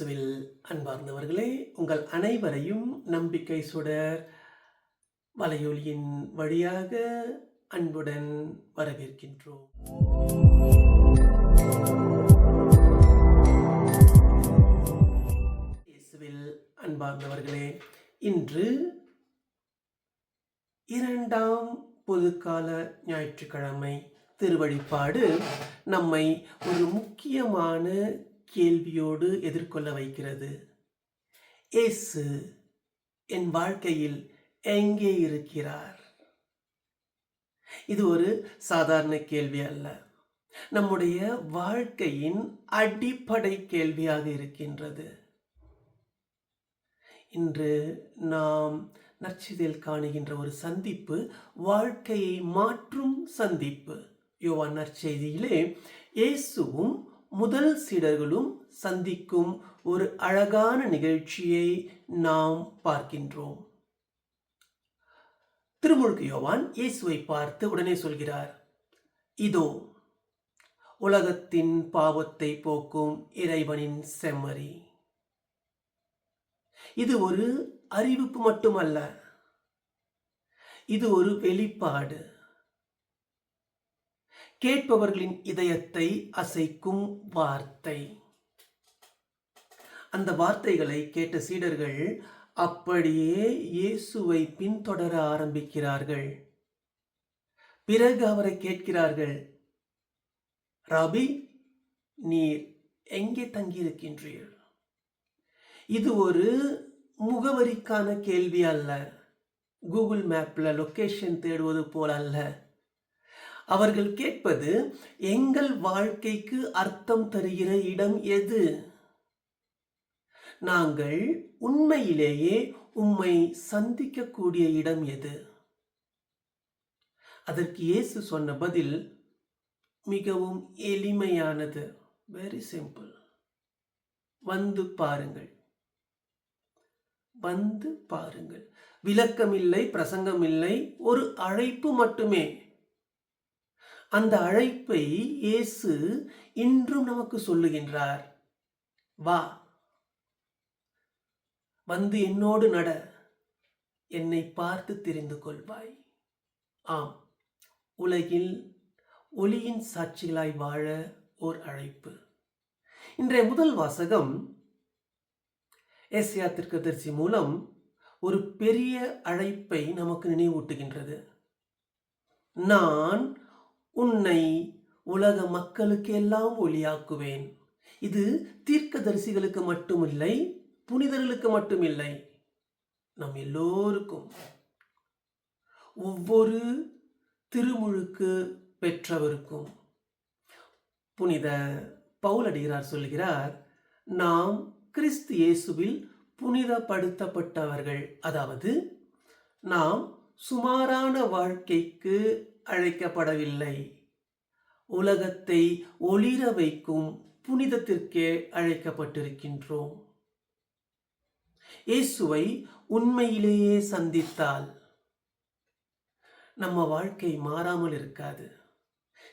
இயேசுவில் அன்பார்ந்தவர்களே, உங்கள் அனைவரையும் நம்பிக்கை சுடர் வலையொலியின் வழியாக அன்புடன் வரவேற்கின்றோம். இயேசுவில் அன்பார்ந்தவர்களே, இன்று 2ஆம் பொதுக்கால ஞாயிற்றுக்கிழமை திருவழிபாடு நம்மை ஒரு முக்கியமான கேள்வியோடு எதிர்கொள்ள வைக்கிறது. இயேசு என் வாழ்க்கையில் எங்கே இருக்கிறார்? இது ஒரு சாதாரண கேள்வி அல்ல. நம்முடைய வாழ்க்கையின் அடிப்படை கேள்வியாக இருக்கின்றது. இன்று நாம் நற்செய்தியில் காணுகின்ற ஒரு சந்திப்பு வாழ்க்கையை மாற்றும் சந்திப்பு. யோவான் நற்செய்தியிலே இயேசுவும் முதல் சீடர்களும் சந்திக்கும் ஒரு அழகான நிகழ்ச்சியை நாம் பார்க்கின்றோம். திருமுழுக்கு யோவான் இயேசுவை பார்த்து உடனே சொல்கிறார், இதோ உலகத்தின் பாவத்தை போக்கும் இறைவனின் செம்மறி. இது ஒரு அறிவிப்பு மட்டுமல்ல, இது ஒரு வெளிப்பாடு. கேட்பவர்களின் இதயத்தை அசைக்கும் வார்த்தை. அந்த வார்த்தைகளை கேட்ட சீடர்கள் அப்படியே இயேசுவை பின்தொடர ஆரம்பிக்கிறார்கள். பிறகு அவரை கேட்கிறார்கள், ராபி, நீர் எங்கே தங்கியிருக்கின்றீர்? இது ஒரு முகவரிக்கான கேள்வி அல்ல, கூகுள் மேப்ல லொகேஷன் தேடுவது போல் அல்ல. அவர்கள் கேட்பது, எங்கள் வாழ்க்கைக்கு அர்த்தம் தருகிற இடம் எது? நாங்கள் உண்மையிலேயே உம்மை சந்திக்கக்கூடிய இடம் எது? அதற்கு இயேசு சொன்ன பதில் மிகவும் எளிமையானது. Very simple. வந்து பாருங்கள், வந்து பாருங்கள். விளக்கம் இல்லை, பிரசங்கம் இல்லை, ஒரு அழைப்பு மட்டுமே. அந்த அழைப்பை இயேசு இன்றும் நமக்கு சொல்லுகின்றார். வா, வந்து என்னோடு நட, என்னை பார்த்து தெரிந்து கொள்வாய். ஆம், உலகில் ஒளியின் சாட்சிகளாய் வாழ ஓர் அழைப்பு. இன்றைய முதல் வாசகம் ஏசாயா தீர்க்கதரிசி மூலம் ஒரு பெரிய அழைப்பை நமக்கு நினைவூட்டுகின்றது. நான் உன்னை உலக மக்களுக்கு எல்லாம் ஒளியாக்குவேன். இது தீர்க்கதரிசிகளுக்கு மட்டுமில்லை, புனிதர்களுக்கு மட்டுமில்லை, நம் எல்லோருக்கும். ஒவ்வொரு திருமுழுக்கு பெற்றவருக்கும். புனித பவுலடிகளார் சொல்கிறார், நாம் கிறிஸ்து இயேசுவில் புனிதப்படுத்தப்பட்டவர்கள். அதாவது நாம் சுமாரான வாழ்க்கைக்கு அழைக்கப்படவில்லை, உலகத்தை ஒளிர வைக்கும் புனிதத்திற்கே அழைக்கப்பட்டிருக்கின்றோம். இயேசுவை உண்மையிலேயே சந்தித்தால் நம்ம வாழ்க்கை மாறாமல் இருக்காது.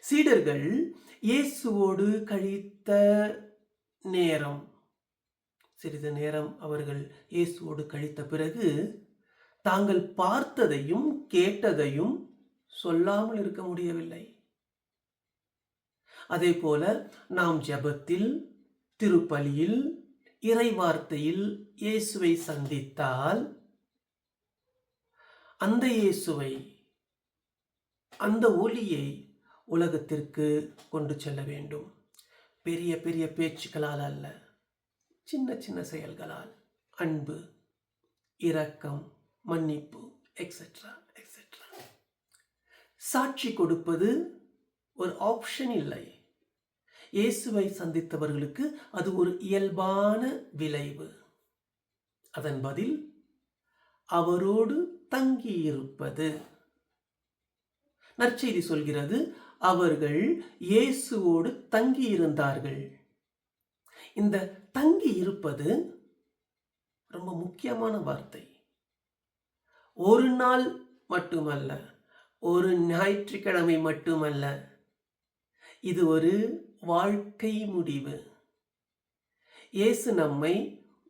சீடர்கள் இயேசுவோடு கழித்த நேரம், சிறிது நேரம் அவர்கள் இயேசுவோடு கழித்த பிறகு தாங்கள் பார்த்ததையும் கேட்டதையும் சொல்லாமல் இருக்க முடியவில்லை. அதே போல நாம் ஜெபத்தில், திருப்பலியில், இறைவார்த்தையில் இயேசுவை சந்தித்தால் அந்த இயேசுவை, அந்த ஒளியை உலகத்திற்கு கொண்டு செல்ல வேண்டும். பெரிய பெரிய பேச்சுக்களால் அல்ல, சின்ன சின்ன செயல்களால். அன்பு, இரக்கம், மன்னிப்பு, எக்ஸெட்ரா எக்ஸெட்ரா. சாட்சி கொடுப்பது ஒரு ஆப்ஷன் இல்லை. இயேசுவை சந்தித்தவர்களுக்கு அது ஒரு இயல்பான விளைவு. அதன் பதில் அவரோடு தங்கியிருப்பது. நற்செய்தி சொல்கிறது, அவர்கள் இயேசுவோடு தங்கியிருந்தார்கள். இந்த தங்கி இருப்பது ரொம்ப முக்கியமான வார்த்தை. ஒரு நாள் மட்டுமல்ல, ஒரு ஞாயிற்றுக்கிழமை மட்டுமல்ல, இது ஒரு வாழ்க்கை முடிவு. இயேசு நம்மை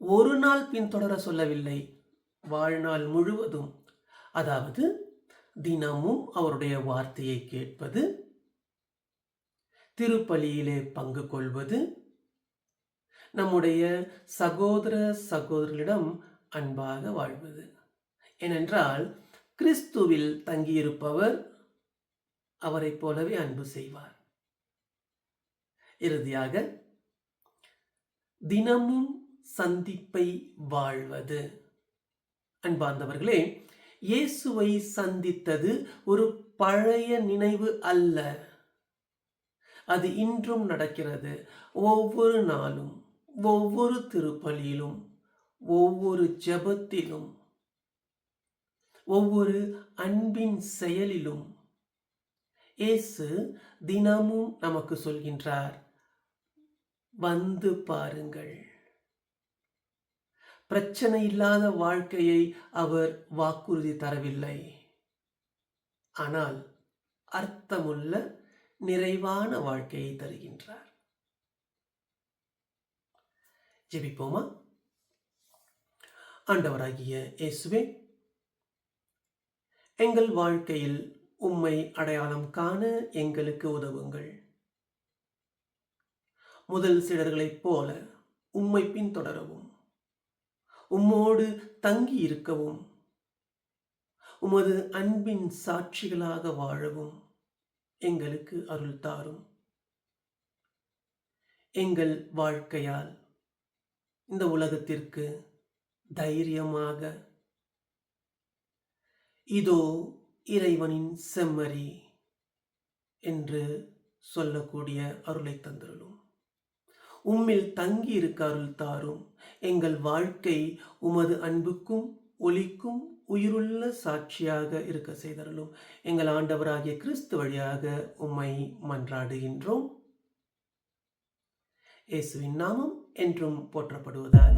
ஒரு நாள் பின்தொடர சொல்லவில்லை, வாழ்நாள் முழுவதும். அதாவது தினமும் அவருடைய வார்த்தையை கேட்பது, திருப்பலியிலே பங்கு கொள்வது, நம்முடைய சகோதர சகோதரிகளிடம் அன்பாக வாழ்வது. ஏனென்றால் கிறிஸ்துவில் தங்கியிருப்பவர் அவரைப் போலவே அன்பு செய்வார். இறுதியாக தினமும் சந்திப்பை வாழ்வது. அன்பார்ந்தவர்களே, இயேசுவை சந்தித்தது ஒரு பழைய நினைவு அல்ல. அது இன்றும் நடக்கிறது. ஒவ்வொரு நாளும், ஒவ்வொரு திருப்பலியிலும், ஒவ்வொரு ஜெபத்திலும், ஒவ்வொரு அன்பின் செயலிலும் இயேசு தினமும் நமக்கு சொல்கின்றார், வந்து பாருங்கள். பிரச்சனை இல்லாத வாழ்க்கையை அவர் வாக்குறுதி தரவில்லை. ஆனால் அர்த்தமுள்ள நிறைவான வாழ்க்கையை தருகின்றார். ஜெபிப்போமா? ஆண்டவராகிய இயேசுவே, எங்கள் வாழ்க்கையில் உம்மை அடையாளம் காண எங்களுக்கு உதவுங்கள். முதல் சீடர்களைப் போல உம்மை பின்தொடரவும், உம்மோடு தங்கி இருக்கவும், உமது அன்பின் சாட்சிகளாக வாழவும் எங்களுக்கு அருள் தாரும். எங்கள் வாழ்க்கையால் இந்த உலகத்திற்கு தைரியமாக, இதோ இறைவனின் செம்மறி என்று சொல்லக்கூடிய அருளை தந்தருளும். உம்மில் தங்கி இருக்க அருள் தாரும். எங்கள் வாழ்க்கை உமது அன்புக்கும் ஒளிக்கும் உயிருள்ள சாட்சியாக இருக்க செய்தருளும். எங்கள் ஆண்டவராகிய கிறிஸ்து வழியாக உம்மை மன்றாடுகின்றோம். இயேசுவின் நாமம் என்றும் போற்றப்படுவதாக.